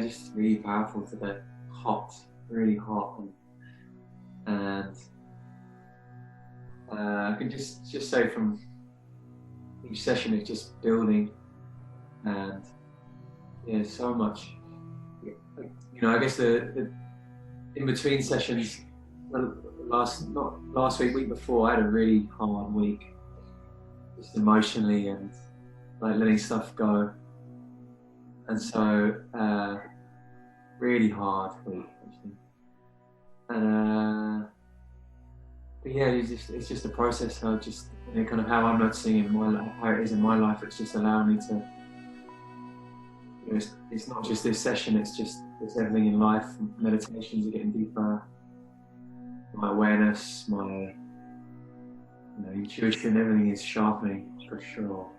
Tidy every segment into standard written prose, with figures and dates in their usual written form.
just really powerful today. Hot, really hot, and I can just say from each session it's just building, and yeah, so much. You know, I guess the in between sessions, well, not last week, week before, I had a really hard week, just emotionally and like letting stuff go, and so really hard week actually. And but yeah, it's just a process. How just, you know, kind of how I'm noticing in my life, how it is in my life. It's just allowing me to, you know, it's not just this session. It's everything in life. Meditations are getting deeper. My awareness, my, you know, intuition, everything is sharpening for sure,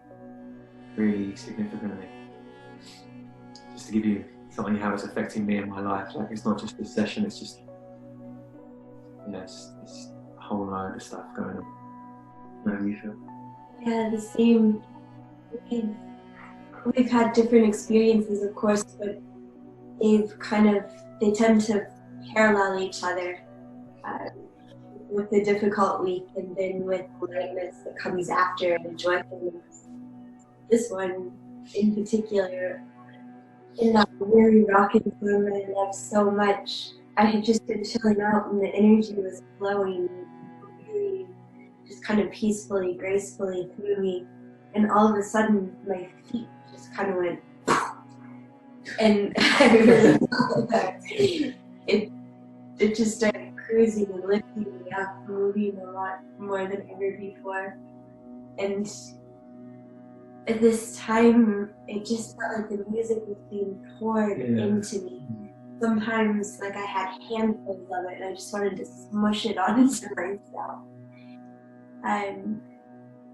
really significantly. Just to give you something how it's affecting me in my life. Like, it's not just this session. It's just, you know, it's a whole load of stuff going on. How do you feel? Yeah, the same. We've had different experiences, of course, but they tend to parallel each other. With the difficult week, and then with the lightness that comes after, and the joyfulness. This one, in particular, in that really rocking room that I love so much, I had just been chilling out, and the energy was flowing really, just kind of peacefully, gracefully through me, and all of a sudden, my feet just kind of went, and I really felt that it just started cruising and lifting me up, moving a lot more than ever before. And at this time, it just felt like the music was being poured into me. Sometimes, like, I had handfuls of it, and I just wanted to smush it onto myself.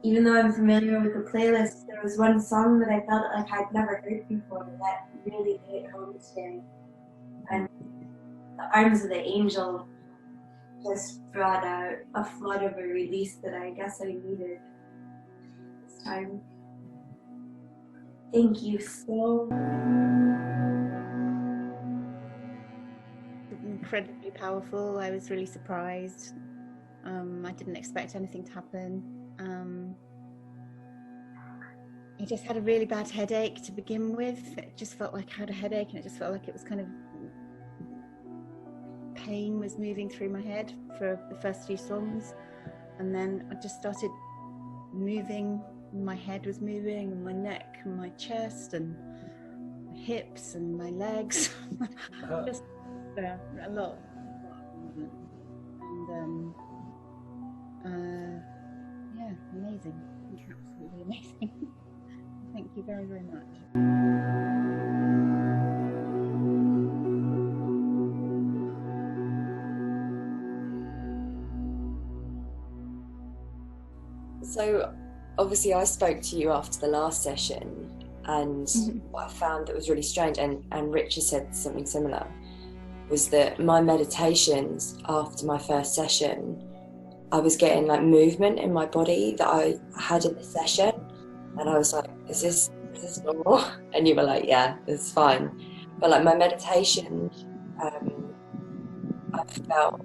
Even though I'm familiar with the playlist, there was one song that I felt like I'd never heard before that really hit home today. And the Arms of the Angel just brought out a flood of a release that I guess I needed this time. Thank you so much. Incredibly powerful. I was really surprised. I didn't expect anything to happen. I just had a really bad headache to begin with. It just felt like I had a headache, and it just felt like it was kind of, pain was moving through my head for the first few songs, and then I just started moving. My head was moving, and my neck and my chest and my hips and my legs. Just a lot. And yeah, amazing. Absolutely amazing. Thank you very, very much. So obviously I spoke to you after the last session, and what I found that was really strange, and Richard said something similar, was that my meditations after my first session, I was getting like movement in my body that I had in the session, and I was like, is this normal? And you were like, yeah, it's fine. But like my meditation, I felt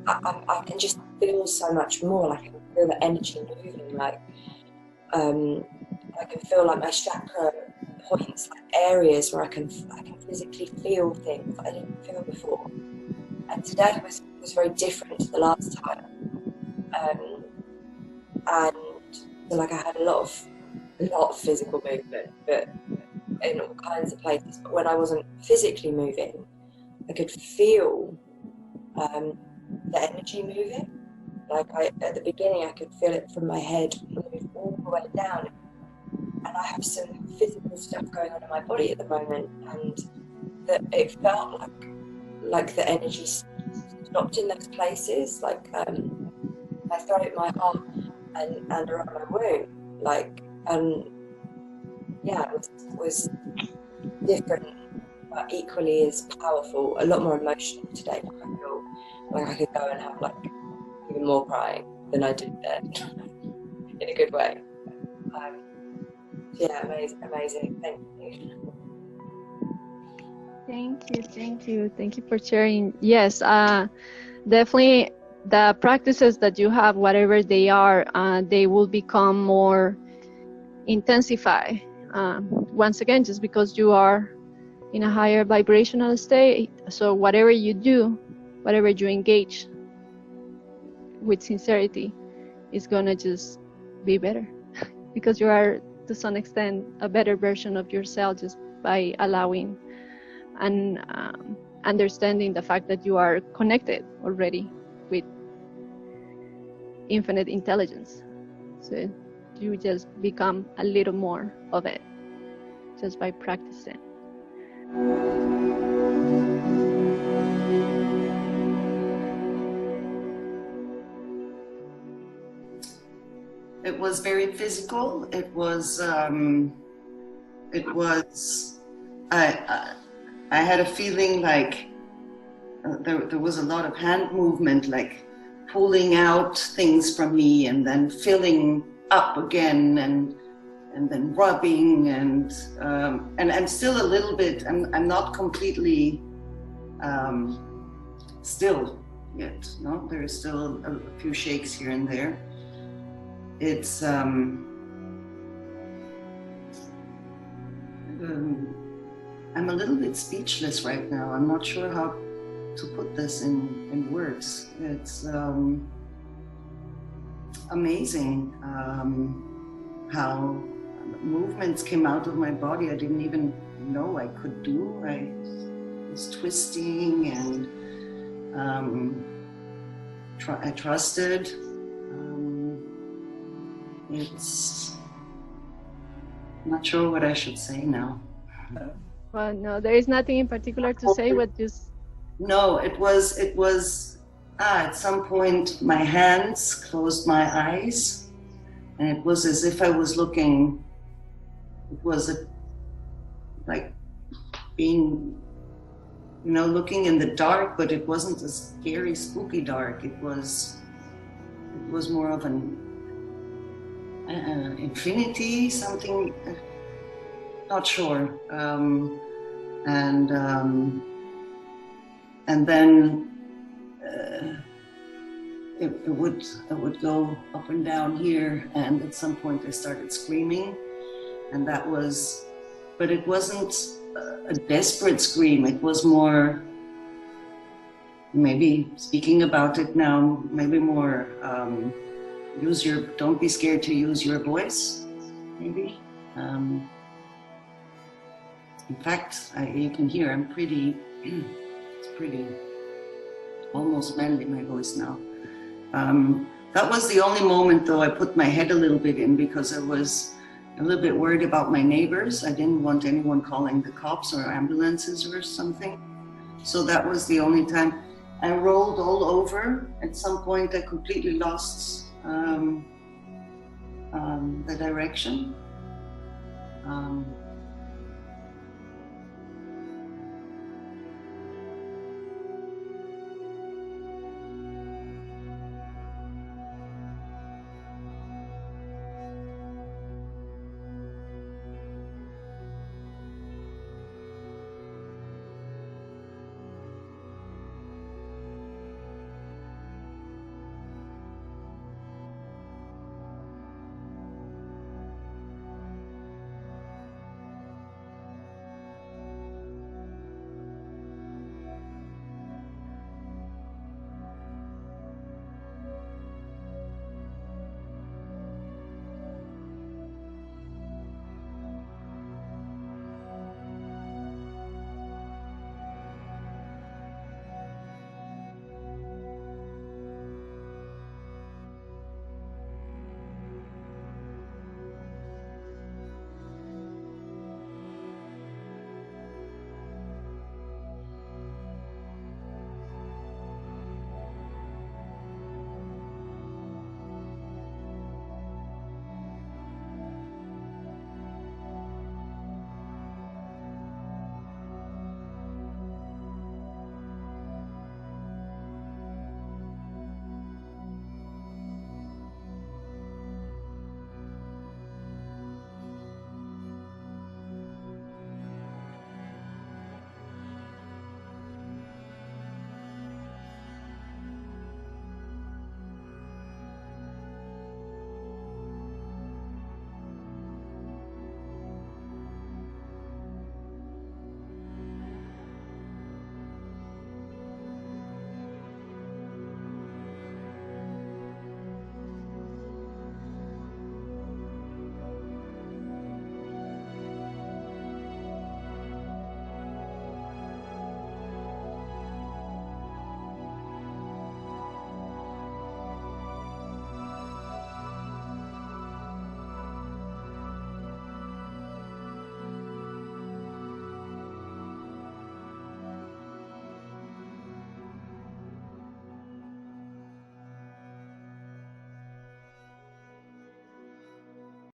I can just feel so much more. Like I can feel the energy moving. Like I can feel like my chakra points, like areas where I can physically feel things that I didn't feel before. And today was very different to the last time. And so like I had a lot of physical movement, but in all kinds of places. But when I wasn't physically moving, I could feel the energy moving. Like at the beginning, I could feel it from my head move all the way down. And I have some physical stuff going on in my body at the moment, and that it felt like the energy stopped in those places, like my throat, my arm, and around my womb, like, and yeah, it was different, but equally as powerful. A lot more emotional today. Like I feel like I could go and have like even more crying than I did then, in a good way. Yeah, amazing. Thank you. Thank you for sharing. Yes, definitely the practices that you have, whatever they are, they will become more intensified. Once again, just because you are in a higher vibrational state, so whatever you do, whatever you engage with sincerity, is gonna just be better because you are, to some extent, a better version of yourself just by allowing and understanding the fact that you are connected already with infinite intelligence. So you just become a little more of it just by practicing. It was very physical. I had a feeling like there was a lot of hand movement, like pulling out things from me and then filling up again and then rubbing and I'm still a little bit, I'm not completely still yet, no? There's still a few shakes here and there. It's I'm a little bit speechless right now. I'm not sure how to put this in words. It's amazing how movements came out of my body I didn't even know I could do. I was twisting and I trusted. It's not sure what I should say now. Well, no, there is nothing in particular to say, but just... No, it was at some point my hands closed my eyes and it was as if I was looking, it was like being, you know, looking in the dark, but it wasn't a scary, spooky dark. It was more of an infinity, something, not sure. And then it would go up and down here, and at some point I started screaming, and that was, but it wasn't a desperate scream. It was more, maybe speaking about it now, maybe more don't be scared to use your voice, maybe. In fact, you can hear I'm pretty, it's pretty, almost manly, my voice now. That was the only moment though I put my head a little bit in, because I was a little bit worried about my neighbors. I didn't want anyone calling the cops or ambulances or something. So that was the only time. I rolled all over. At some point I completely lost the direction.